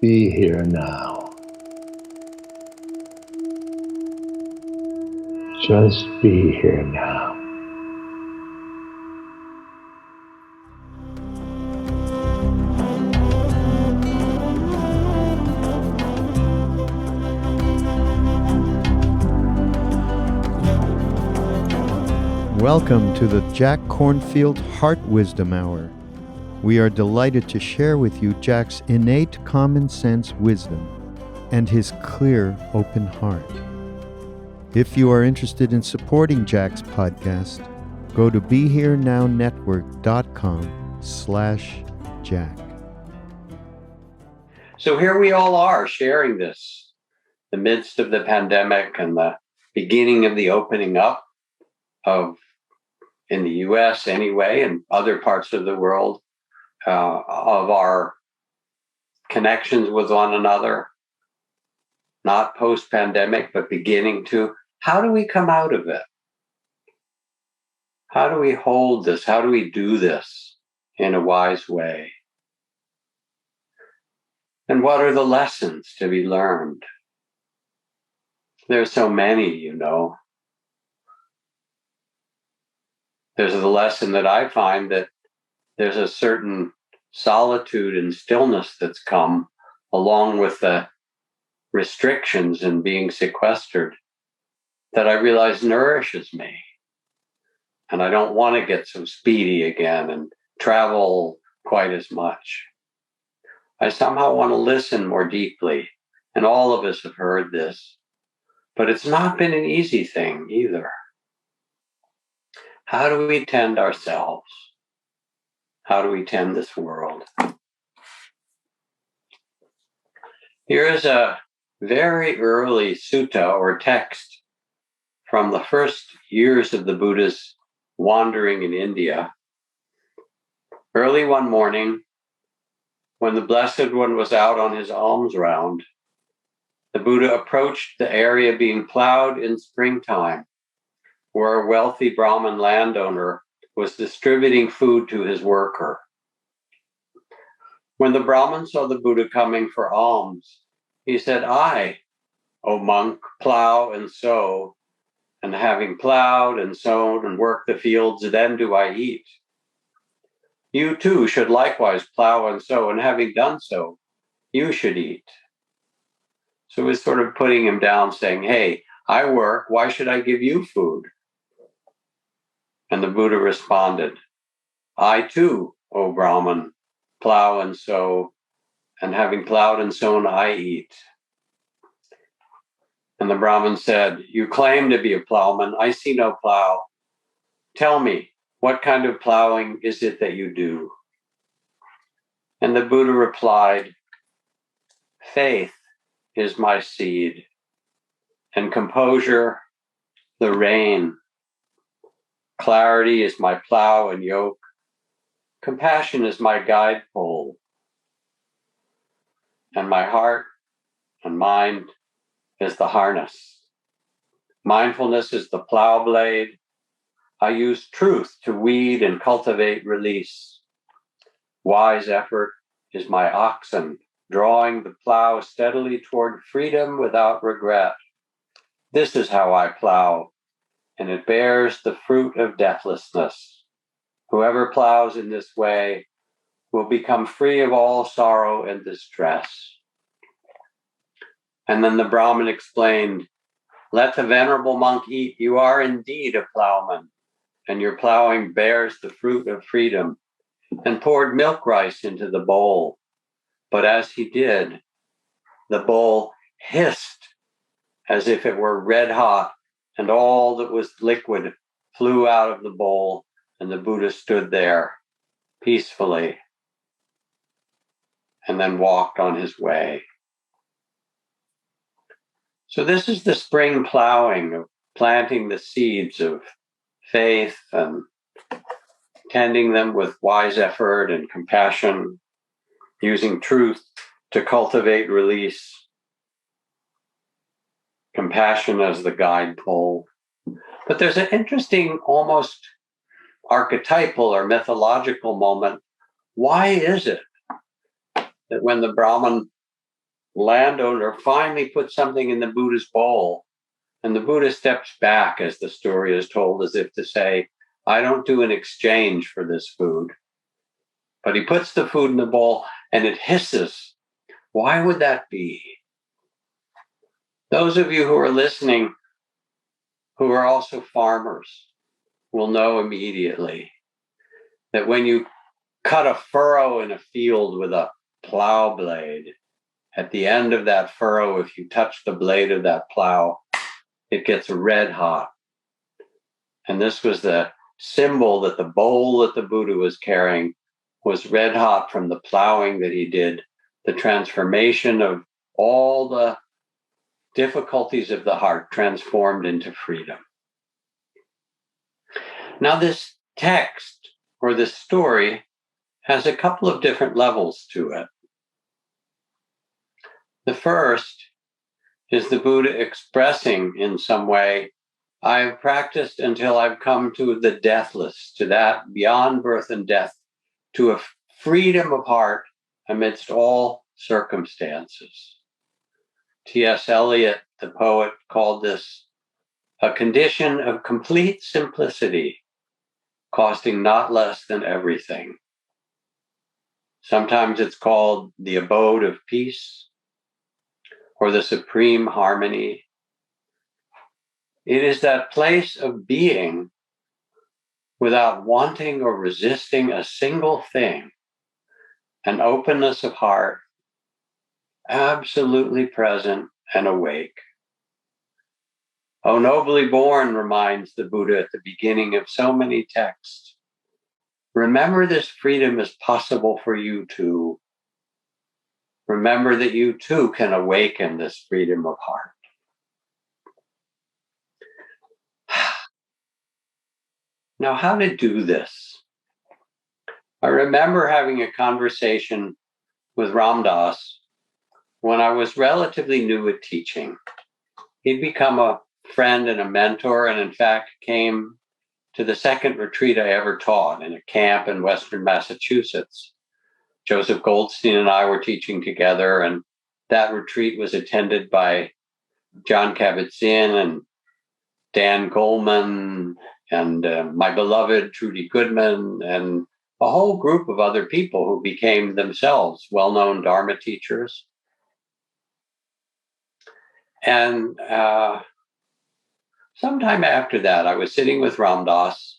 Be here now. Just be here now. Welcome to the Jack Kornfield Heart Wisdom Hour. We are delighted to share with you Jack's innate common sense wisdom and his clear, open heart. If you are interested in supporting Jack's podcast, go to BeHereNowNetwork.com/Jack. So here we all are sharing this, the midst of the pandemic and the beginning of the opening up of, in the US anyway, and other parts of the world, of our connections with one another, not post-pandemic, but beginning to. How do we come out of it? How do we hold this? How do we do this in a wise way? And what are the lessons to be learned? There's so many, you know. There's the lesson that I find that there's a certain solitude and stillness that's come along with the restrictions and being sequestered that I realize nourishes me. And I don't want to get so speedy again and travel quite as much. I somehow want to listen more deeply. And all of us have heard this. But it's not been an easy thing either. How do we tend ourselves? How do we tend this world? Here is a very early sutta or text from the first years of the Buddha's wandering in India. Early one morning, when the Blessed One was out on his alms round, the Buddha approached the area being plowed in springtime, where a wealthy Brahmin landowner was distributing food to his worker. When the Brahmin saw the Buddha coming for alms, he said, "I, O monk, plow and sow, and having plowed and sown and worked the fields, then do I eat. You too should likewise plow and sow, and having done so, you should eat." So he's sort of putting him down, saying, "Hey, I work, why should I give you food?" And the Buddha responded, "I too, O Brahman, plow and sow, and having plowed and sown, I eat." And the Brahman said, "You claim to be a plowman. I see no plow. Tell me, what kind of plowing is it that you do?" And the Buddha replied, "Faith is my seed, and composure the rain. Clarity is my plow and yoke. Compassion is my guide pole. And my heart and mind is the harness. Mindfulness is the plow blade. I use truth to weed and cultivate release. Wise effort is my oxen, drawing the plow steadily toward freedom without regret. This is how I plow, and it bears the fruit of deathlessness. Whoever plows in this way will become free of all sorrow and distress." And then the Brahmin explained, "Let the venerable monk eat. You are indeed a plowman, and your plowing bears the fruit of freedom," and poured milk rice into the bowl. But as he did, the bowl hissed as if it were red hot, and all that was liquid flew out of the bowl, and the Buddha stood there peacefully and then walked on his way. So this is the spring plowing of planting the seeds of faith and tending them with wise effort and compassion, using truth to cultivate release, compassion as the guide pole. But there's an interesting, almost archetypal or mythological moment. Why is it that when the Brahmin landowner finally puts something in the Buddha's bowl, and the Buddha steps back, as the story is told, as if to say, I don't do an exchange for this food. But he puts the food in the bowl and it hisses. Why would that be? Those of you who are listening, who are also farmers, will know immediately that when you cut a furrow in a field with a plow blade, at the end of that furrow, if you touch the blade of that plow, it gets red hot. And this was the symbol that the bowl that the Buddha was carrying was red hot from the plowing that he did, the transformation of all the difficulties of the heart transformed into freedom. Now, this text or this story has a couple of different levels to it. The first is the Buddha expressing in some way, I have practiced until I've come to the deathless, to that beyond birth and death, to a freedom of heart amidst all circumstances. T.S. Eliot, the poet, called this a condition of complete simplicity, costing not less than everything. Sometimes it's called the abode of peace or the supreme harmony. It is that place of being without wanting or resisting a single thing, an openness of heart, absolutely present and awake. O nobly born, reminds the Buddha at the beginning of so many texts. Remember this freedom is possible for you too. Remember that you too can awaken this freedom of heart. Now, how to do this? I remember having a conversation with Ram Dass when I was relatively new at teaching. He'd become a friend and a mentor, and in fact came to the second retreat I ever taught in a camp in Western Massachusetts. Joseph Goldstein and I were teaching together, and that retreat was attended by John Kabat-Zinn and Dan Goleman and my beloved Trudy Goodman and a whole group of other people who became themselves well-known Dharma teachers. And sometime after that, I was sitting with Ram Dass.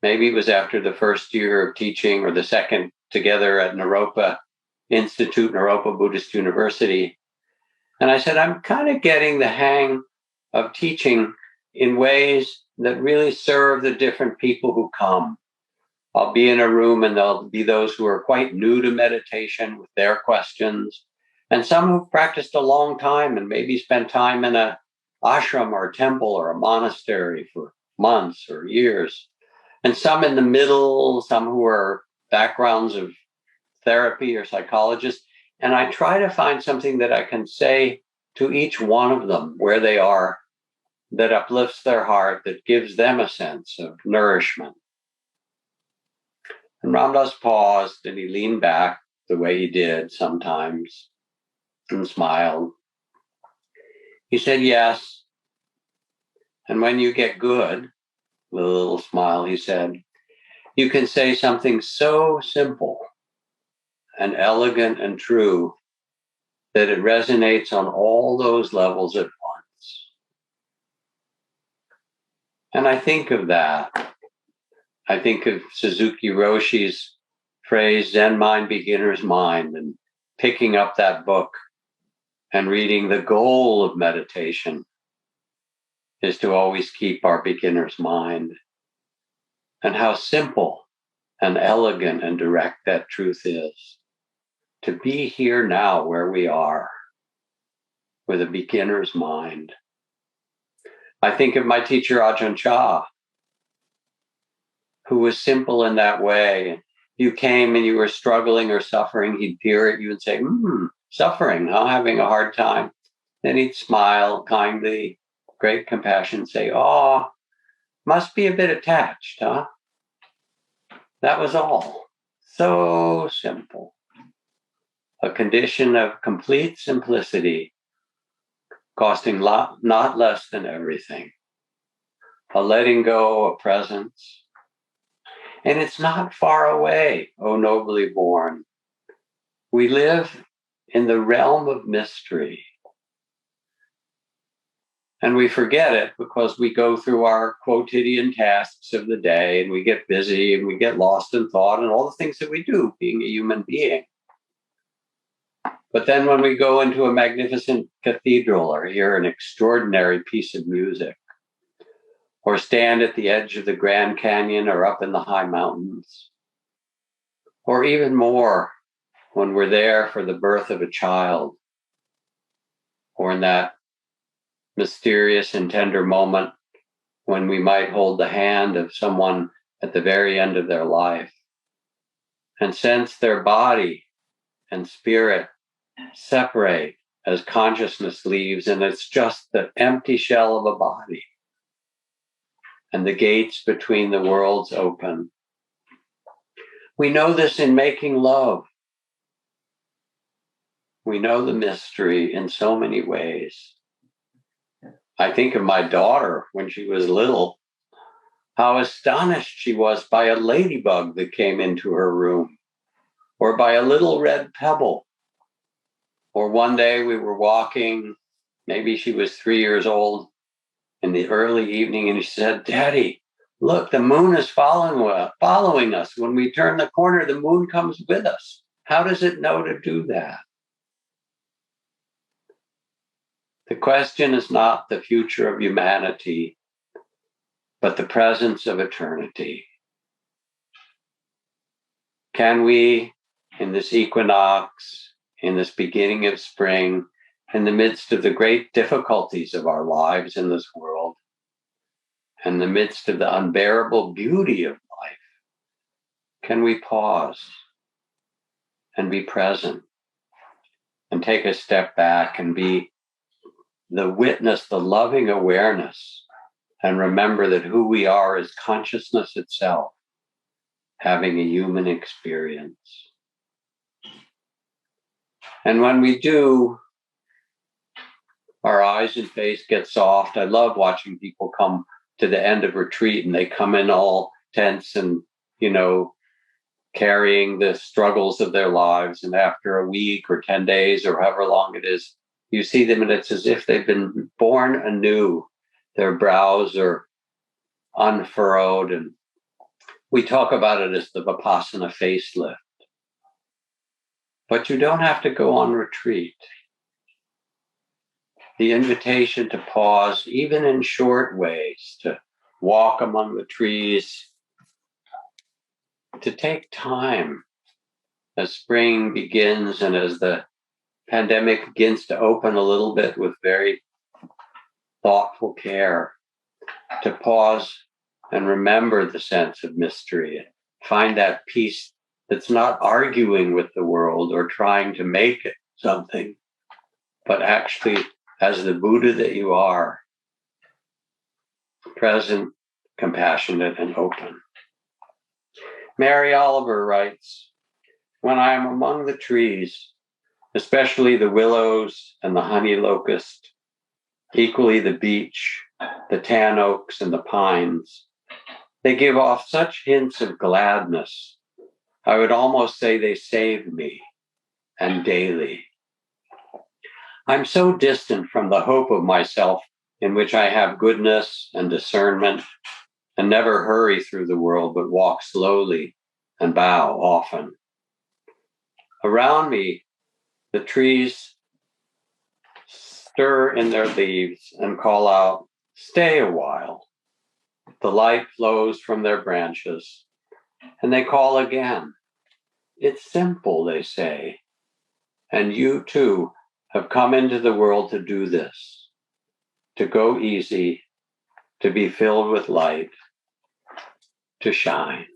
Maybe it was after the first year of teaching or the second together at Naropa Institute, Naropa Buddhist University. And I said, I'm kind of getting the hang of teaching in ways that really serve the different people who come. I'll be in a room and there'll be those who are quite new to meditation with their questions, and some who've practiced a long time and maybe spent time in a ashram or a temple or a monastery for months or years, and some in the middle, some who are backgrounds of therapy or psychologists. And I try to find something that I can say to each one of them where they are that uplifts their heart, that gives them a sense of nourishment. And Ram Dass paused and he leaned back the way he did sometimes and smiled. He said, yes. And when you get good, with a little smile, he said, you can say something so simple and elegant and true that it resonates on all those levels at once. And I think of that. I think of Suzuki Roshi's phrase, Zen mind, beginner's mind, and picking up that book and reading the goal of meditation is to always keep our beginner's mind, and how simple and elegant and direct that truth is. To be here now where we are with a beginner's mind. I think of my teacher, Ajahn Chah, who was simple in that way. You came and you were struggling or suffering, he'd peer at you and say, suffering, huh? Having a hard time. Then he'd smile kindly, great compassion, say, oh, must be a bit attached, huh? That was all. So simple. a condition of complete simplicity, costing not less than everything, a letting go, a presence. And it's not far away, O nobly born. We live in the realm of mystery. And we forget it because we go through our quotidian tasks of the day and we get busy and we get lost in thought and all the things that we do being a human being. But then when we go into a magnificent cathedral or hear an extraordinary piece of music or stand at the edge of the Grand Canyon or up in the high mountains, or even more when we're there for the birth of a child or in that mysterious and tender moment when we might hold the hand of someone at the very end of their life and sense their body and spirit separate as consciousness leaves, and it's just the empty shell of a body. And the gates between the worlds open. We know this in making love. We know the mystery in so many ways. I think of my daughter when she was little, how astonished she was by a ladybug that came into her room, or by a little red pebble. Or one day we were walking, maybe she was 3 years old, in the early evening, and she said, "Daddy, look, the moon is following us. When we turn the corner, the moon comes with us. How does it know to do that?" The question is not the future of humanity, but the presence of eternity. Can we, in this equinox, in this beginning of spring, in the midst of the great difficulties of our lives in this world, in the midst of the unbearable beauty of life, can we pause and be present and take a step back and be the witness, the loving awareness, and remember that who we are is consciousness itself, having a human experience. And when we do, our eyes and face get soft. I love watching people come to the end of retreat and they come in all tense and, carrying the struggles of their lives. And after a week or 10 days or however long it is, you see them and it's as if they've been born anew. Their brows are unfurrowed. And we talk about it as the Vipassana facelift. But you don't have to go on retreat. The invitation to pause, even in short ways, to walk among the trees, to take time as spring begins and as the pandemic begins to open a little bit with very thoughtful care, to pause and remember the sense of mystery and find that peace that's not arguing with the world or trying to make it something, but actually, as the Buddha that you are, present, compassionate, and open. Mary Oliver writes, "When I am among the trees, especially the willows and the honey locust, equally the beech, the tan oaks, and the pines, they give off such hints of gladness. I would almost say they save me, and daily. I'm so distant from the hope of myself in which I have goodness and discernment and never hurry through the world, but walk slowly and bow often. Around me, the trees stir in their leaves and call out, 'Stay a while.' The light flows from their branches, and they call again. 'It's simple,' they say, 'and you too have come into the world to do this, to go easy, to be filled with light, to shine.'"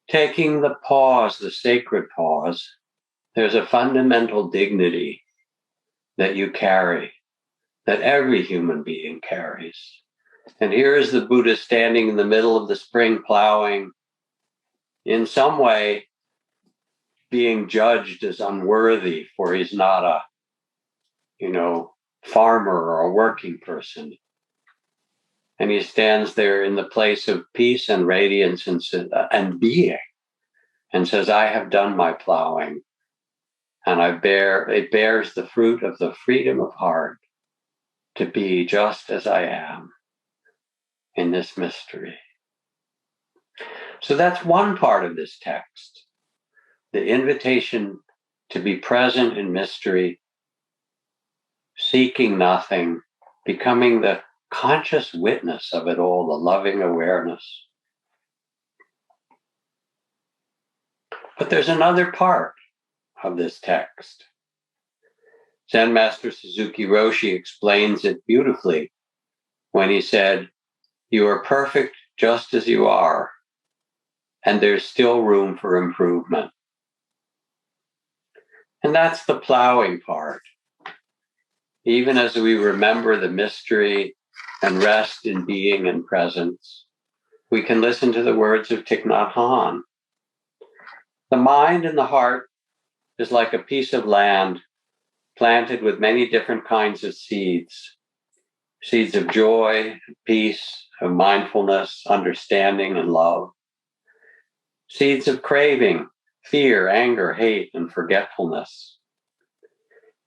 Taking the pause, the sacred pause, there's a fundamental dignity that you carry, that every human being carries. And here is the Buddha standing in the middle of the spring plowing, in some way being judged as unworthy, for he's not a, farmer or a working person. And he stands there in the place of peace and radiance and being, and says, I have done my plowing, and it bears the fruit of the freedom of heart to be just as I am in this mystery. So that's one part of this text, the invitation to be present in mystery, seeking nothing, becoming the conscious witness of it all, the loving awareness. But there's another part of this text. Zen Master Suzuki Roshi explains it beautifully when he said, you are perfect just as you are, and there's still room for improvement. And that's the plowing part. Even as we remember the mystery and rest in being and presence, we can listen to the words of Thich Nhat Hanh. The mind and the heart is like a piece of land planted with many different kinds of seeds. Seeds of joy, peace, of mindfulness, understanding, and love. Seeds of craving, fear, anger, hate, and forgetfulness.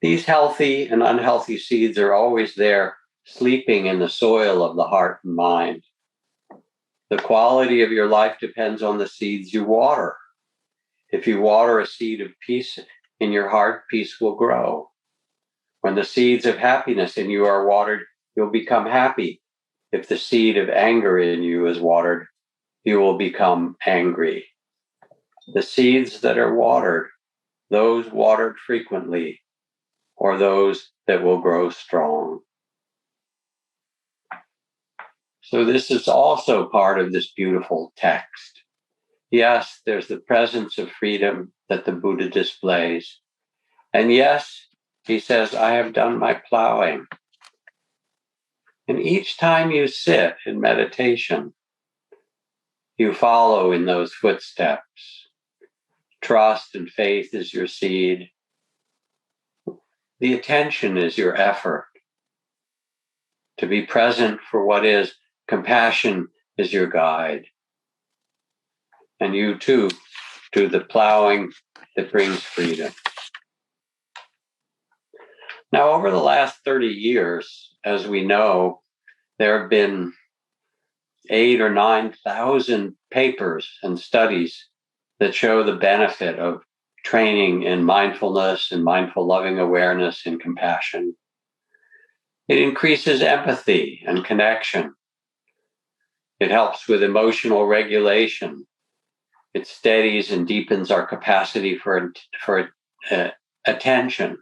These healthy and unhealthy seeds are always there, sleeping in the soil of the heart and mind. The quality of your life depends on the seeds you water. If you water a seed of peace in your heart, peace will grow. When the seeds of happiness in you are watered, you'll become happy. If the seed of anger in you is watered, you will become angry. The seeds that are watered, those watered frequently, or those that will grow strong. So this is also part of this beautiful text. Yes, there's the presence of freedom that the Buddha displays. And yes, he says, I have done my plowing. And each time you sit in meditation, you follow in those footsteps. Trust and faith is your seed. The attention is your effort. To be present for what is, compassion is your guide. And you too do the plowing that brings freedom. Now, over the last 30 years, as we know, there have been 8,000 or 9,000 papers and studies that show the benefit of training in mindfulness and mindful loving awareness and compassion. It increases empathy and connection. It helps with emotional regulation. It steadies and deepens our capacity for attention.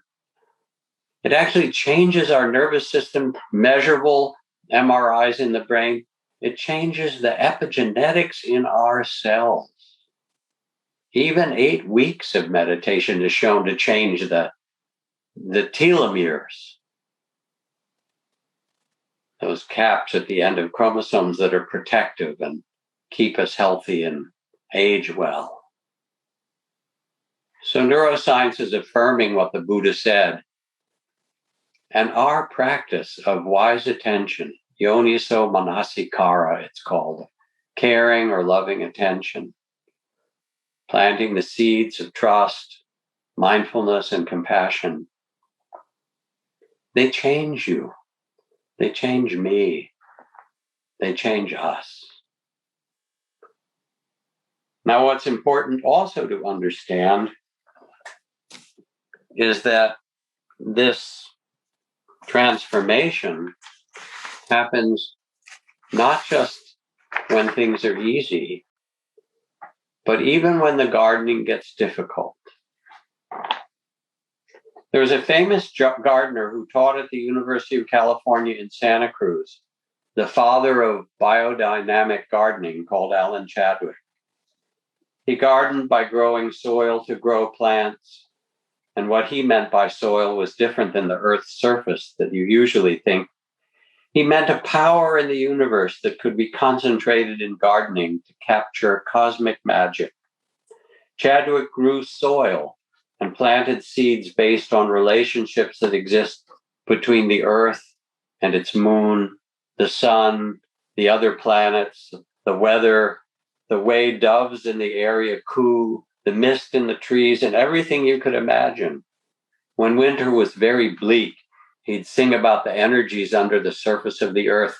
It actually changes our nervous system, measurable MRIs in the brain. It changes the epigenetics in our cells. Even 8 weeks of meditation is shown to change the telomeres, those caps at the end of chromosomes that are protective and keep us healthy and age well. So neuroscience is affirming what the Buddha said. And our practice of wise attention, yoniso manasikara, it's called, caring or loving attention, planting the seeds of trust, mindfulness, and compassion, they change you. They change me. They change us. Now, what's important also to understand is that this transformation happens not just when things are easy, but even when the gardening gets difficult. There was a famous gardener who taught at the University of California in Santa Cruz, the father of biodynamic gardening, called Alan Chadwick. He gardened by growing soil to grow plants. And what he meant by soil was different than the Earth's surface that you usually think. He meant a power in the universe that could be concentrated in gardening to capture cosmic magic, Chadwick grew soil and planted seeds based on relationships that exist between the earth and its moon, the sun, the other planets, the weather, the way doves in the area coo, the mist in the trees, and everything you could imagine. When winter was very bleak, he'd sing about the energies under the surface of the earth.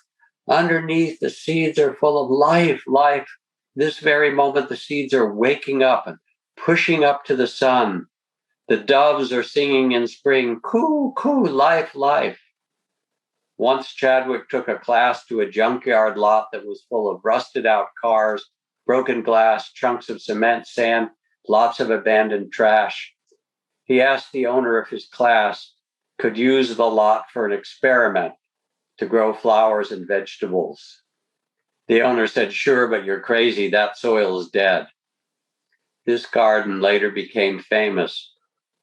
Underneath, the seeds are full of life, life. This very moment, the seeds are waking up and pushing up to the sun. The doves are singing in spring, coo, coo, life, life. Once Chadwick took a class to a junkyard lot that was full of rusted out cars, broken glass, chunks of cement, sand, lots of abandoned trash. He asked the owner of his class could use the lot for an experiment to grow flowers and vegetables. The owner said, "Sure, but you're crazy. That soil is dead." This garden later became famous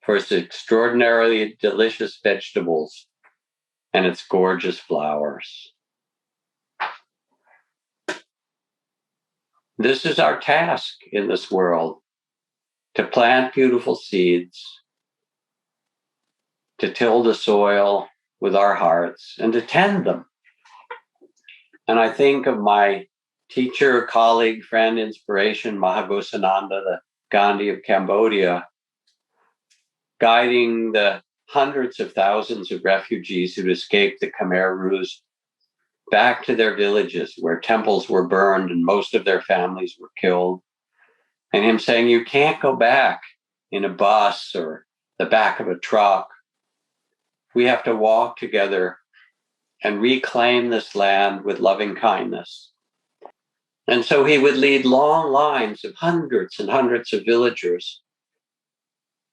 for its extraordinarily delicious vegetables and its gorgeous flowers. This is our task in this world, to plant beautiful seeds, to till the soil with our hearts, and to tend them. And I think of my teacher, colleague, friend, inspiration, Mahagosananda, the Gandhi of Cambodia, guiding the hundreds of thousands of refugees who'd escaped the Khmer Rouge back to their villages where temples were burned and most of their families were killed. And him saying, you can't go back in a bus or the back of a truck. We have to walk together and reclaim this land with loving kindness. And so he would lead long lines of hundreds and hundreds of villagers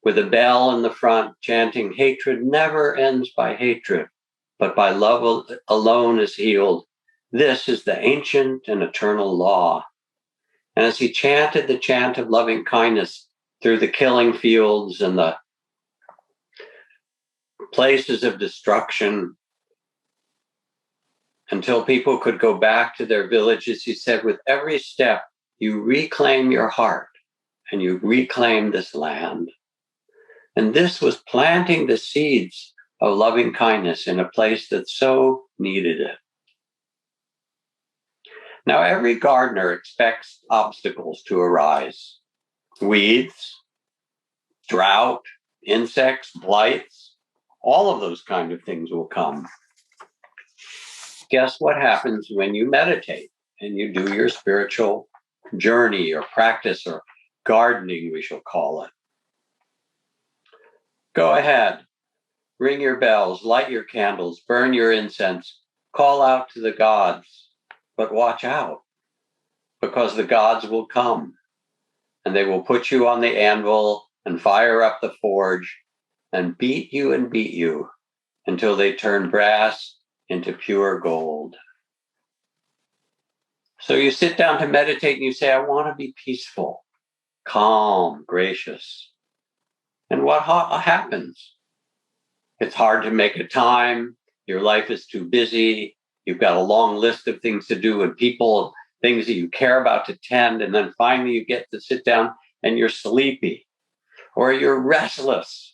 with a bell in the front chanting, hatred never ends by hatred, but by love alone is healed. This is the ancient and eternal law. And as he chanted the chant of loving kindness through the killing fields and the places of destruction, until people could go back to their villages, he said, with every step, you reclaim your heart and you reclaim this land. And this was planting the seeds of loving kindness in a place that so needed it. Now, every gardener expects obstacles to arise. Weeds, drought, insects, blights, all of those kind of things will come. Guess what happens when you meditate and you do your spiritual journey or practice or gardening, we shall call it. Go ahead, ring your bells, light your candles, burn your incense, call out to the gods, but watch out, because the gods will come and they will put you on the anvil and fire up the forge and beat you until they turn brass into pure gold. So you sit down to meditate and you say, I want to be peaceful, calm, gracious. And what happens? It's hard to make a time. Your life is too busy. You've got a long list of things to do and people, things that you care about to tend. And then finally you get to sit down and you're sleepy or you're restless.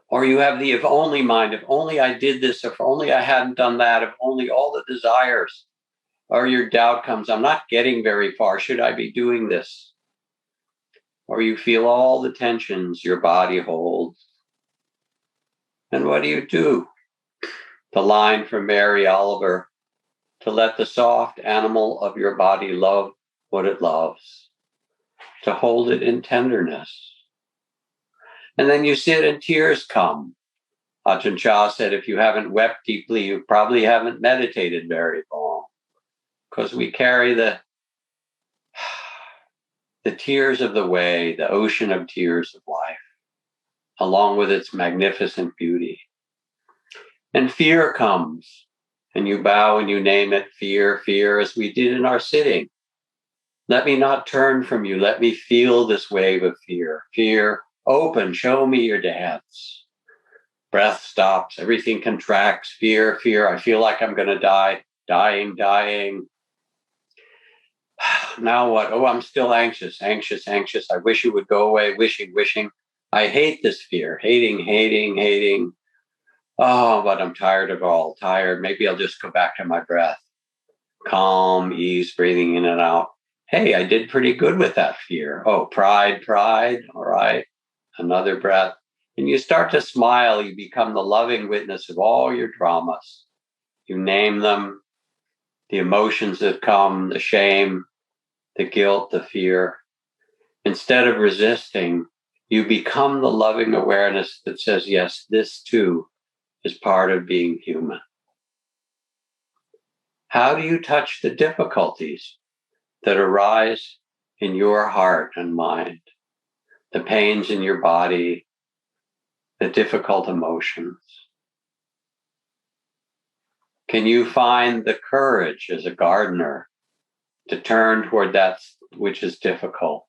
Or you have the if only mind, if only I did this, if only I hadn't done that, if only all the desires. Or your doubt comes, I'm not getting very far. Should I be doing this? Or you feel all the tensions your body holds. And what do? The line from Mary Oliver, to let the soft animal of your body love what it loves, to hold it in tenderness. And then you sit and tears come. Ajahn Chah said, if you haven't wept deeply, you probably haven't meditated very long, because we carry the tears of the way, the ocean of tears of life, along with its magnificent beauty. And fear comes, and you bow and you name it, fear, fear, as we did in our sitting. Let me not turn from you. Let me feel this wave of fear. Fear, open, show me your dance. Breath stops, everything contracts, fear, fear. I feel like I'm going to die, dying. Now what? Oh, I'm still anxious, anxious, anxious. I wish it would go away, wishing, wishing. I hate this fear, hating, hating, hating. Oh, but I'm tired of it all, tired. Maybe I'll just go back to my breath. Calm, ease, breathing in and out. Hey, I did pretty good with that fear. Oh, pride, pride. All right. Another breath. And you start to smile. You become the loving witness of all your dramas. You name them, the emotions that come, the shame, the guilt, the fear. Instead of resisting, you become the loving awareness that says, yes, this too is part of being human. How do you touch the difficulties that arise in your heart and mind, the pains in your body, the difficult emotions? Can you find the courage as a gardener to turn toward that which is difficult?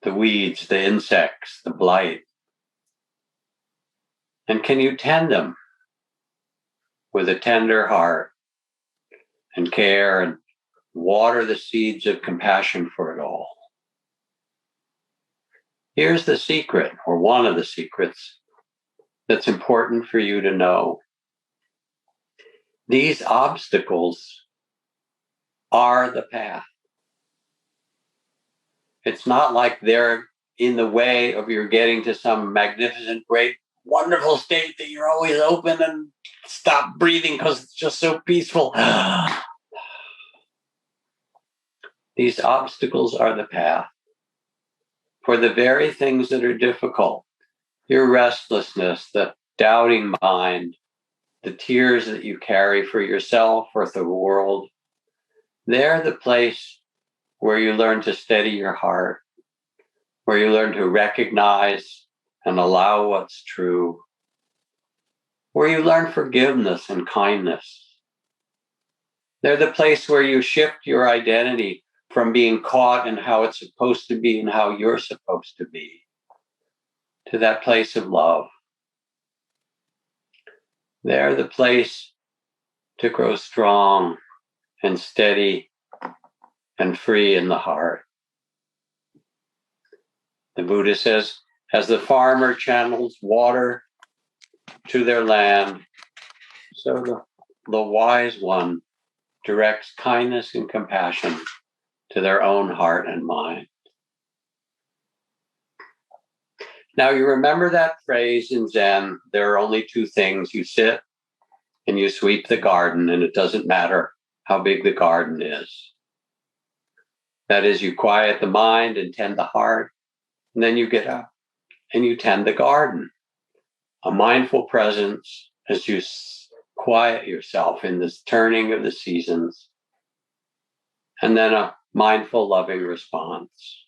The weeds, the insects, the blight. And can you tend them with a tender heart and care and water the seeds of compassion for it all? Here's the secret, or one of the secrets, that's important for you to know. These obstacles are the path. It's not like they're in the way of your getting to some magnificent, great, wonderful state that you're always open and stop breathing because it's just so peaceful. These obstacles are the path for the very things that are difficult. Your restlessness, the doubting mind, the tears that you carry for yourself or the world, they're the place where you learn to steady your heart, where you learn to recognize and allow what's true, where you learn forgiveness and kindness. They're the place where you shift your identity from being caught in how it's supposed to be and how you're supposed to be, to that place of love. They're the place to grow strong and steady and free in the heart. The Buddha says, as the farmer channels water to their land, so the wise one directs kindness and compassion to their own heart and mind. Now, you remember that phrase in Zen, there are only two things. You sit and you sweep the garden, and it doesn't matter how big the garden is. That is, you quiet the mind and tend the heart, and then you get up and you tend the garden. A mindful presence as you quiet yourself in this turning of the seasons, and then a mindful, loving response.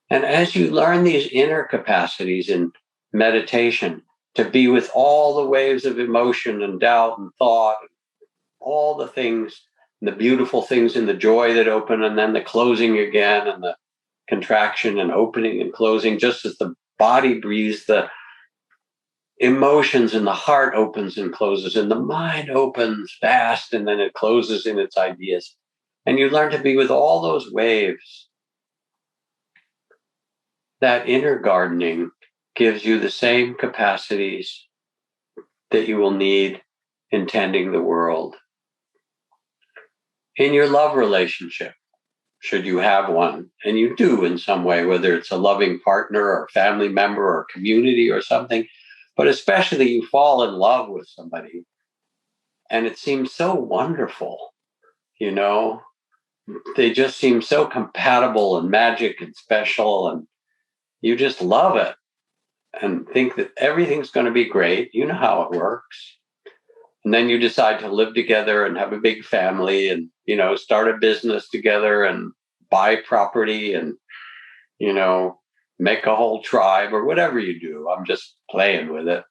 And as you learn these inner capacities in meditation, to be with all the waves of emotion and doubt and thought, and all the things, the beautiful things in the joy that open, and then the closing again, and the contraction and opening and closing, just as the body breathes, the emotions in the heart opens and closes, and the mind opens fast, and then it closes in its ideas. And you learn to be with all those waves. That inner gardening gives you the same capacities that you will need in tending the world. In your love relationship, should you have one, and you do in some way, whether it's a loving partner or family member or community or something, but especially you fall in love with somebody, and it seems so wonderful, you know? They just seem so compatible and magic and special, and you just love it and think that everything's going to be great. You know how it works. And then you decide to live together and have a big family and, you know, start a business together and buy property and, you know, make a whole tribe or whatever you do. I'm just playing with it.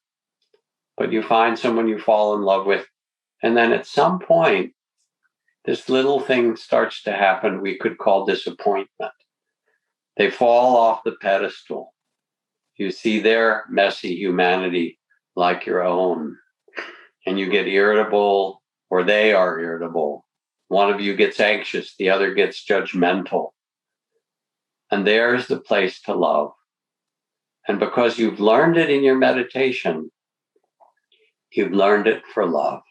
But you find someone you fall in love with. And then at some point, this little thing starts to happen we could call disappointment. They fall off the pedestal. You see their messy humanity like your own, and you get irritable or they are irritable. One of you gets anxious, the other gets judgmental. And there's the place to love. And because you've learned it in your meditation, you've learned it for love.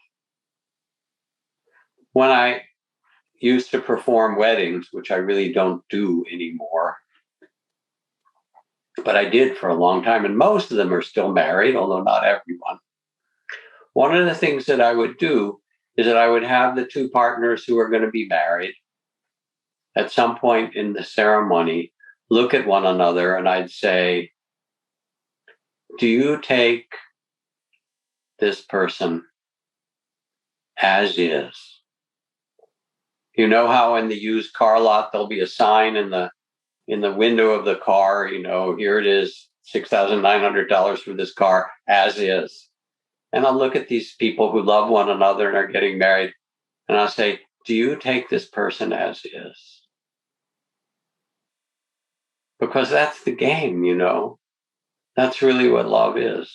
When I used to perform weddings, which I really don't do anymore, but I did for a long time, and most of them are still married, although not everyone. One of the things that I would do is that I would have the two partners who are going to be married at some point in the ceremony look at one another, and I'd say, do you take this person as is? You know how in the used car lot there'll be a sign in the window of the car, here it is, $6,900 for this car, as is. And I'll look at these people who love one another and are getting married, and I'll say, do you take this person as is? Because that's the game, That's really what love is.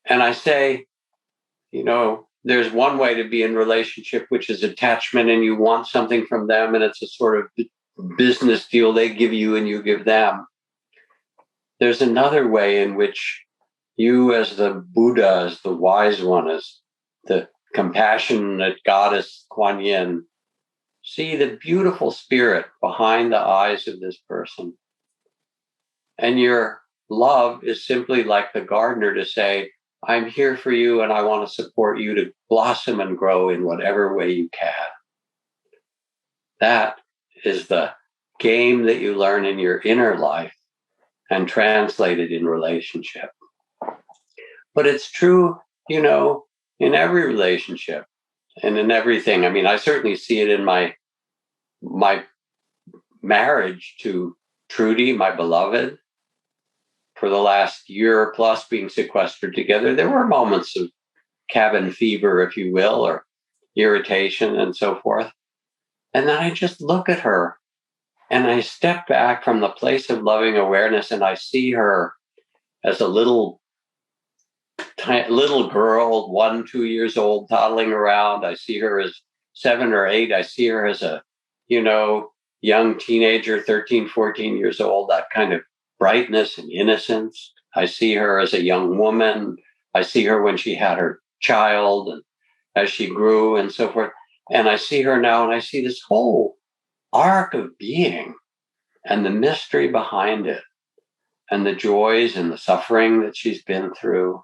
And I say, there's one way to be in relationship, which is attachment, and you want something from them, and it's a sort of business deal they give you and you give them. There's another way in which you, as the Buddha, as the wise one, as the compassionate goddess Kuan Yin, see the beautiful spirit behind the eyes of this person. And your love is simply like the gardener to say, I'm here for you and I want to support you to blossom and grow in whatever way you can. That is the game that you learn in your inner life and translate it in relationship. But it's true, in every relationship and in everything. I mean, I certainly see it in my marriage to Trudy, my beloved. For the last year plus being sequestered together, there were moments of cabin fever, if you will, or irritation and so forth. And then I just look at her and I step back from the place of loving awareness and I see her as a little girl, 1, 2 years old, toddling around. I see her as 7 or 8. I see her as a, young teenager, 13, 14 years old, that kind of brightness and innocence. I see her as a young woman. I see her when she had her child and as she grew and so forth. And I see her now and I see this whole arc of being and the mystery behind it and the joys and the suffering that she's been through.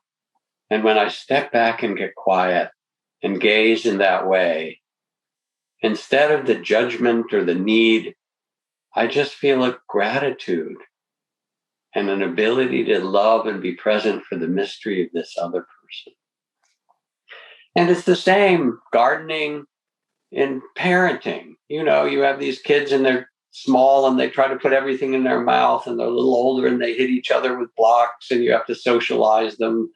And when I step back and get quiet and gaze in that way, instead of the judgment or the need, I just feel a gratitude and an ability to love and be present for the mystery of this other person. And it's the same gardening in parenting. You have these kids and they're small and they try to put everything in their mouth and they're a little older and they hit each other with blocks and you have to socialize them,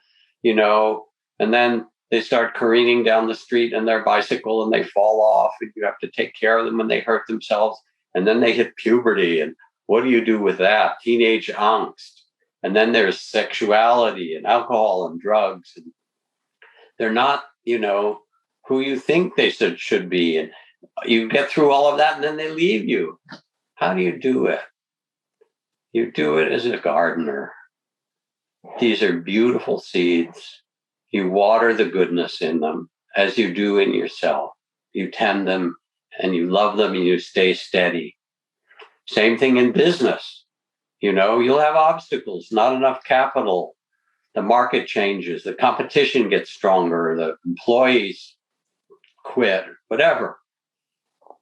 and then they start careening down the street in their bicycle and they fall off and you have to take care of them when they hurt themselves. And then they hit puberty and what do you do with that? Teenage angst. And then there's sexuality and alcohol and drugs. And they're not, who you think they should be. And you get through all of that and then they leave you. How do you do it? You do it as a gardener. These are beautiful seeds. You water the goodness in them as you do in yourself. You tend them and you love them and you stay steady. Same thing in business. You'll have obstacles, not enough capital. The market changes, the competition gets stronger, the employees quit, whatever.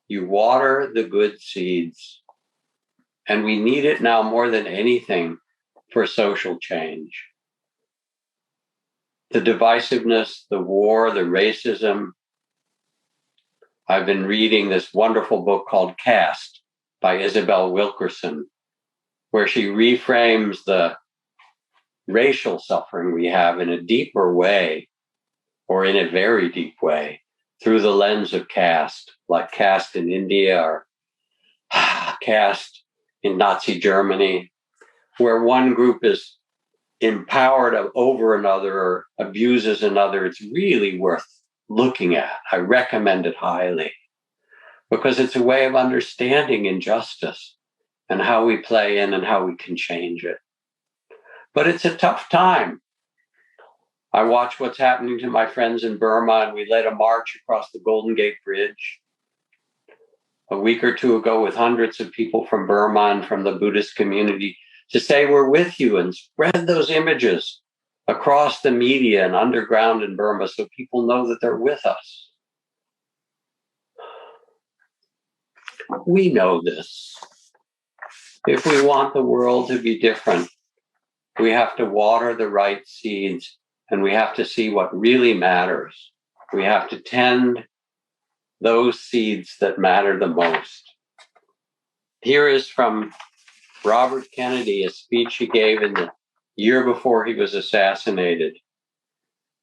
You water the good seeds. And we need it now more than anything for social change. The divisiveness, the war, the racism. I've been reading this wonderful book called Caste by Isabel Wilkerson, where she reframes the racial suffering we have in a deeper way, or in a very deep way, through the lens of caste, like caste in India or caste in Nazi Germany, where one group is empowered over another or abuses another, it's really worth looking at. I recommend it highly because it's a way of understanding injustice and how we play in and how we can change it. But it's a tough time. I watch what's happening to my friends in Burma, and we led a march across the Golden Gate Bridge a week or two ago with hundreds of people from Burma and from the Buddhist community to say we're with you and spread those images across the media and underground in Burma so people know that they're with us. We know this. If we want the world to be different, we have to water the right seeds and we have to see what really matters. We have to tend those seeds that matter the most. Here is from Robert Kennedy, a speech he gave in the year before he was assassinated.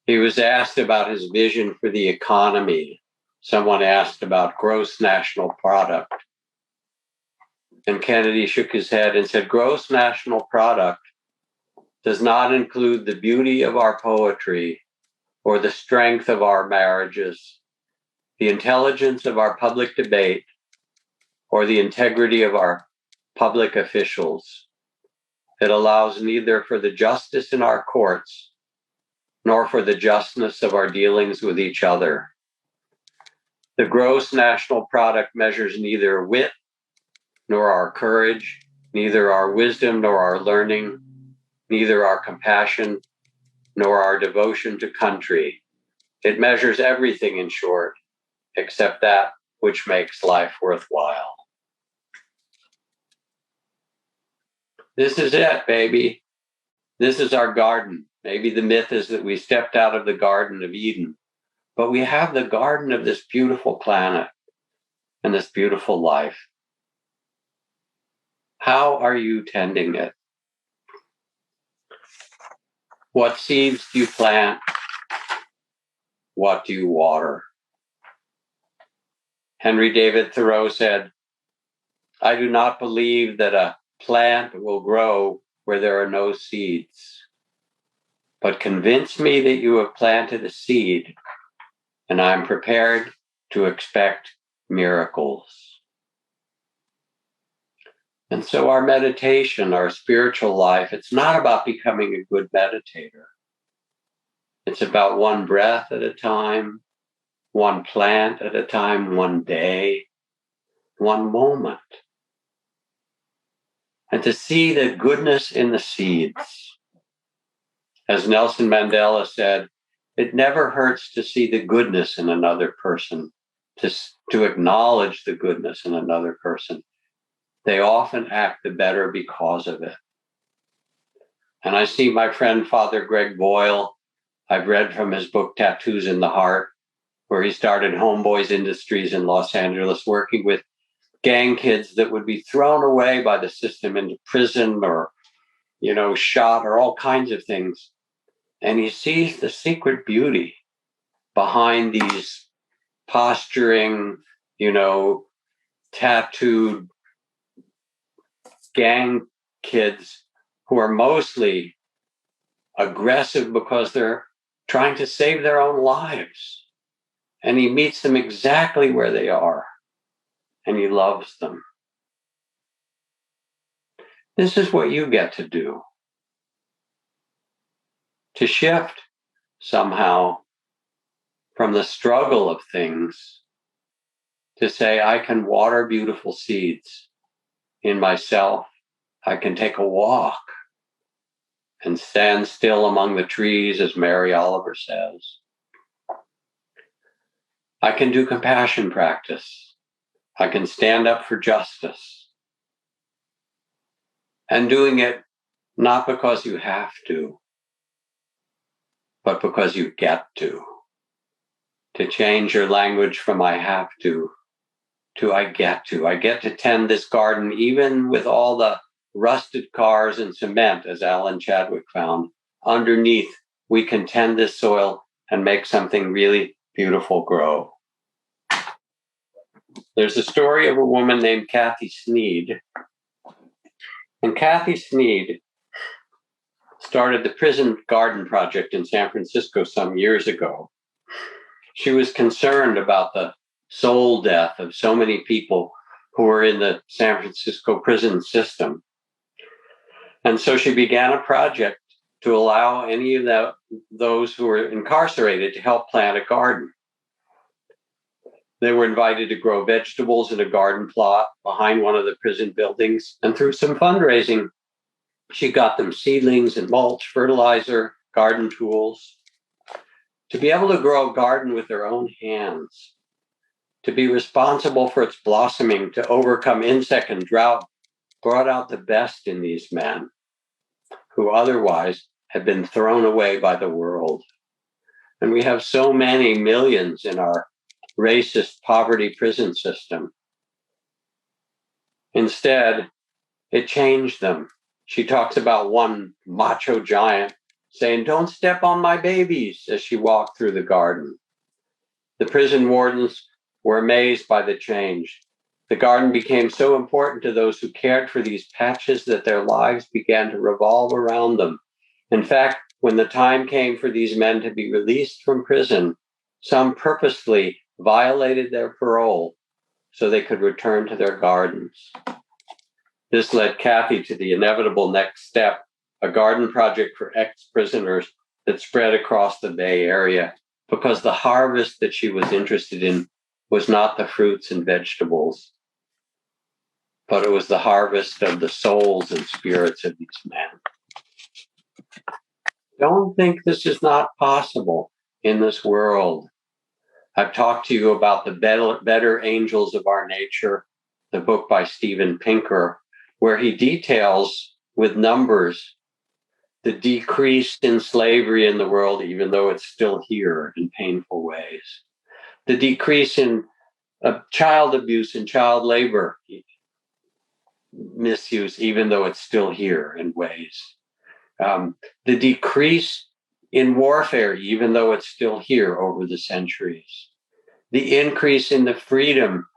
He was asked about his vision for the economy. Someone asked about gross national product. And Kennedy shook his head and said, gross national product does not include the beauty of our poetry or the strength of our marriages, the intelligence of our public debate, or the integrity of our public officials. It allows neither for the justice in our courts nor for the justness of our dealings with each other. The gross national product measures neither wit nor our courage, neither our wisdom nor our learning, neither our compassion nor our devotion to country. It measures everything, in short, except that which makes life worthwhile. This is it, baby. This is our garden. Maybe the myth is that we stepped out of the Garden of Eden, but we have the garden of this beautiful planet and this beautiful life. How are you tending it? What seeds do you plant? What do you water? Henry David Thoreau said, I do not believe that a plant will grow where there are no seeds, but convince me that you have planted a seed, and I'm prepared to expect miracles. And so our meditation, our spiritual life, it's not about becoming a good meditator. It's about one breath at a time, one plant at a time, one day, one moment. And to see the goodness in the seeds. As Nelson Mandela said, it never hurts to see the goodness in another person, to acknowledge the goodness in another person. They often act the better because of it. And I see my friend, Father Greg Boyle. I've read from his book, Tattoos in the Heart, where he started Homeboys Industries in Los Angeles, working with gang kids that would be thrown away by the system into prison or, shot or all kinds of things. And he sees the secret beauty behind these posturing, tattooed gang kids who are mostly aggressive because they're trying to save their own lives. And he meets them exactly where they are, and he loves them. This is what you get to do. To shift somehow from the struggle of things to say, I can water beautiful seeds in myself. I can take a walk and stand still among the trees, as Mary Oliver says. I can do compassion practice. I can stand up for justice. And doing it not because you have to, but because you get to. To change your language from I have to I get to. I get to tend this garden even with all the rusted cars and cement, as Alan Chadwick found. Underneath, we can tend this soil and make something really beautiful grow. There's a story of a woman named Kathy Sneed. And Kathy Sneed started the Prison Garden Project in San Francisco some years ago. She was concerned about the soul death of so many people who were in the San Francisco prison system. And so she began a project to allow any of those who were incarcerated to help plant a garden. They were invited to grow vegetables in a garden plot behind one of the prison buildings. And through some fundraising, she got them seedlings and mulch, fertilizer, garden tools. To be able to grow a garden with their own hands, to be responsible for its blossoming, to overcome insect and drought, brought out the best in these men who otherwise had been thrown away by the world. And we have so many millions in our racist poverty prison system. Instead, it changed them. She talks about one macho giant saying, "Don't step on my babies," as she walked through the garden. The prison wardens were amazed by the change. The garden became so important to those who cared for these patches that their lives began to revolve around them. In fact, when the time came for these men to be released from prison, some purposely violated their parole so they could return to their gardens. This led Kathy to the inevitable next step, a garden project for ex-prisoners that spread across the Bay Area, because the harvest that she was interested in was not the fruits and vegetables, but it was the harvest of the souls and spirits of these men. Don't think this is not possible in this world. I've talked to you about the better angels of our nature, the book by Steven Pinker, where he details with numbers the decrease in slavery in the world, even though it's still here in painful ways. The decrease in child abuse and child labor misuse, even though it's still here in ways. The decrease in warfare, even though it's still here over the centuries. The increase in the freedom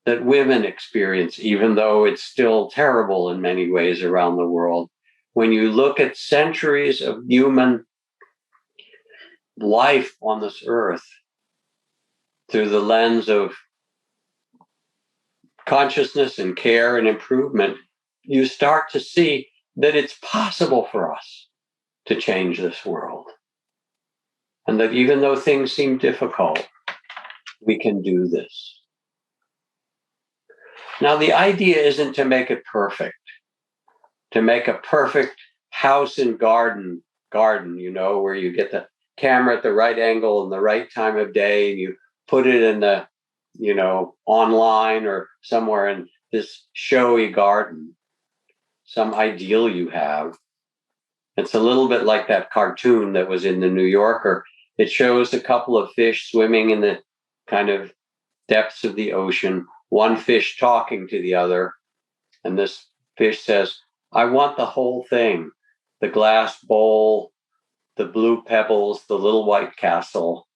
that women experience, even though it's still terrible in many ways around the world. When you look at centuries of human life on this earth through the lens of consciousness and care and improvement, you start to see that it's possible for us to change this world. And that even though things seem difficult, we can do this. Now, the idea isn't to make it perfect, to make a perfect house and garden, where you get the camera at the right angle and the right time of day, and you put it in the, online or somewhere in this showy garden, some ideal you have. It's a little bit like that cartoon that was in the New Yorker. It shows a couple of fish swimming in the kind of depths of the ocean, one fish talking to the other. And this fish says, "I want the whole thing, the glass bowl, the blue pebbles, the little white castle."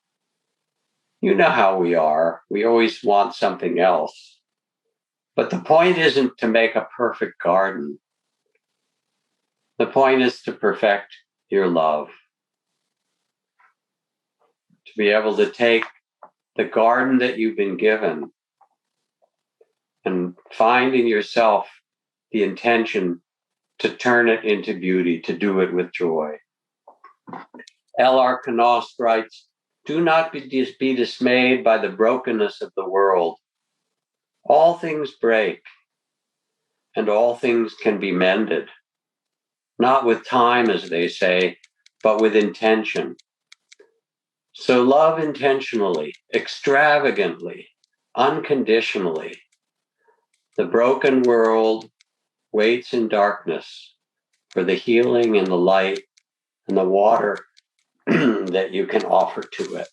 You know how we are. We always want something else. But the point isn't to make a perfect garden. The point is to perfect your love. To be able to take the garden that you've been given and find in yourself the intention to turn it into beauty, to do it with joy. L.R. Knost writes, "Do not be dismayed by the brokenness of the world. All things break, and all things can be mended. Not with time, as they say, but with intention. So love intentionally, extravagantly, unconditionally. The broken world waits in darkness for the healing and the light and the water that you can offer to it."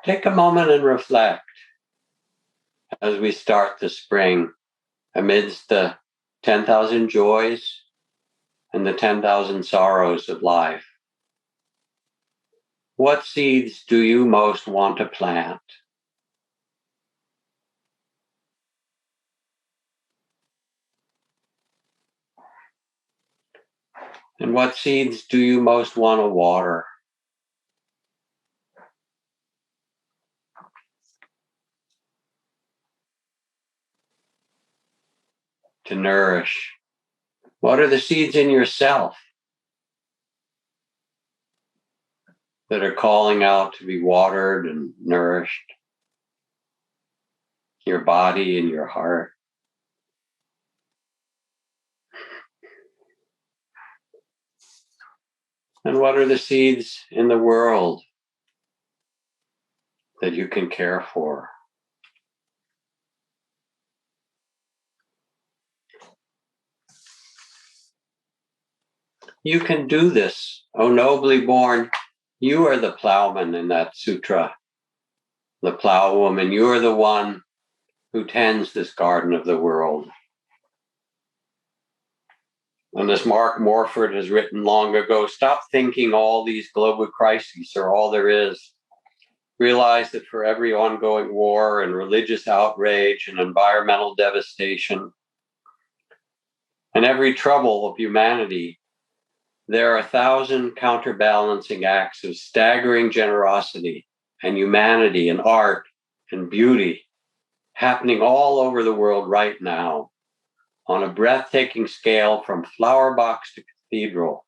Take a moment and reflect as we start the spring amidst the 10,000 joys and the 10,000 sorrows of life. What seeds do you most want to plant? And what seeds do you most want to water? To nourish? What are the seeds in yourself that are calling out to be watered and nourished? Your body and your heart. And what are the seeds in the world that you can care for? You can do this, O nobly born. You are the plowman in that sutra, the plowwoman. You are the one who tends this garden of the world. And as Mark Morford has written long ago, stop thinking all these global crises are all there is. Realize that for every ongoing war and religious outrage and environmental devastation and every trouble of humanity, there are 1,000 counterbalancing acts of staggering generosity and humanity and art and beauty happening all over the world right now on a breathtaking scale from flower box to cathedral.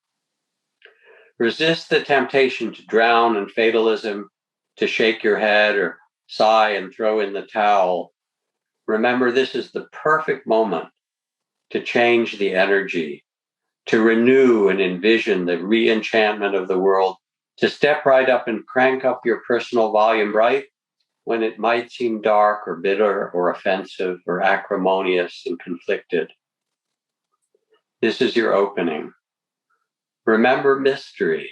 Resist the temptation to drown in fatalism, to shake your head or sigh and throw in the towel. Remember, this is the perfect moment to change the energy, to renew and envision the re-enchantment of the world, to step right up and crank up your personal volume right when it might seem dark or bitter or offensive or acrimonious and conflicted. This is your opening. Remember mystery.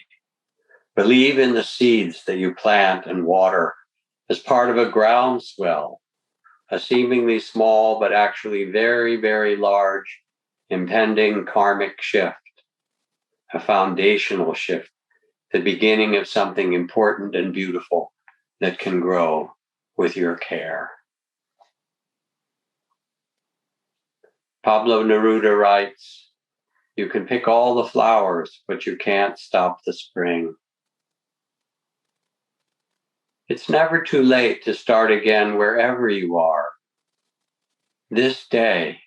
Believe in the seeds that you plant and water as part of a groundswell, a seemingly small but actually very, very large impending karmic shift, a foundational shift, the beginning of something important and beautiful that can grow with your care. Pablo Neruda writes, you can pick all the flowers, but you can't stop the spring. It's never too late to start again wherever you are. This day,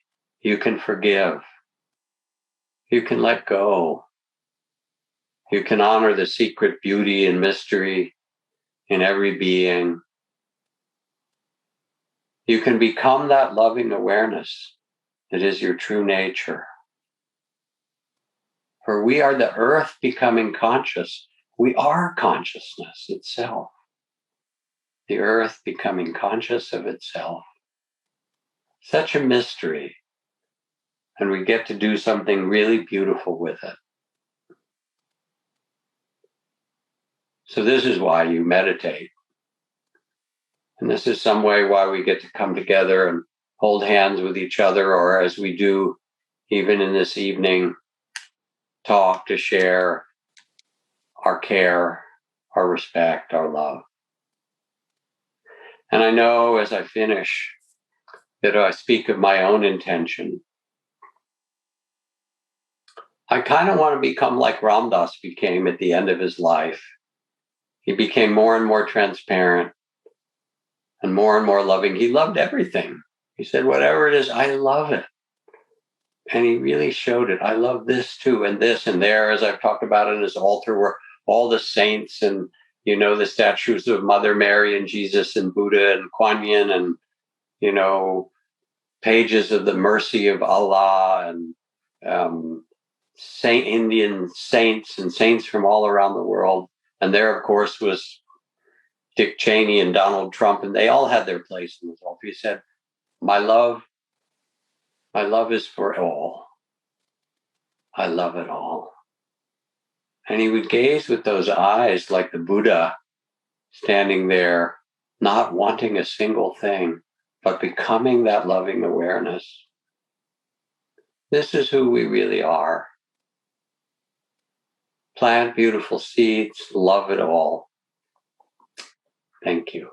you can forgive. You can let go. You can honor the secret beauty and mystery in every being. You can become that loving awareness that is your true nature. For we are the earth becoming conscious. We are consciousness itself. The earth becoming conscious of itself. Such a mystery. And we get to do something really beautiful with it. So this is why you meditate. And this is some way why we get to come together and hold hands with each other, or as we do even in this evening, talk to share our care, our respect, our love. And I know as I finish that I speak of my own intention. I kind of want to become like Ram Dass became at the end of his life. He became more and more transparent and more loving. He loved everything. He said, whatever it is, I love it. And he really showed it. I love this too, and this and there, as I've talked about in his altar, where all the saints and, you know, the statues of Mother Mary and Jesus and Buddha and Kuan Yin and, you know, pages of the mercy of Allah and Indian saints and saints from all around the world. And there, of course, was Dick Cheney and Donald Trump, and they all had their place in this altar. He said, my love is for all. I love it all. And he would gaze with those eyes like the Buddha, standing there, not wanting a single thing, but becoming that loving awareness. This is who we really are. Plant beautiful seeds, love it all. Thank you.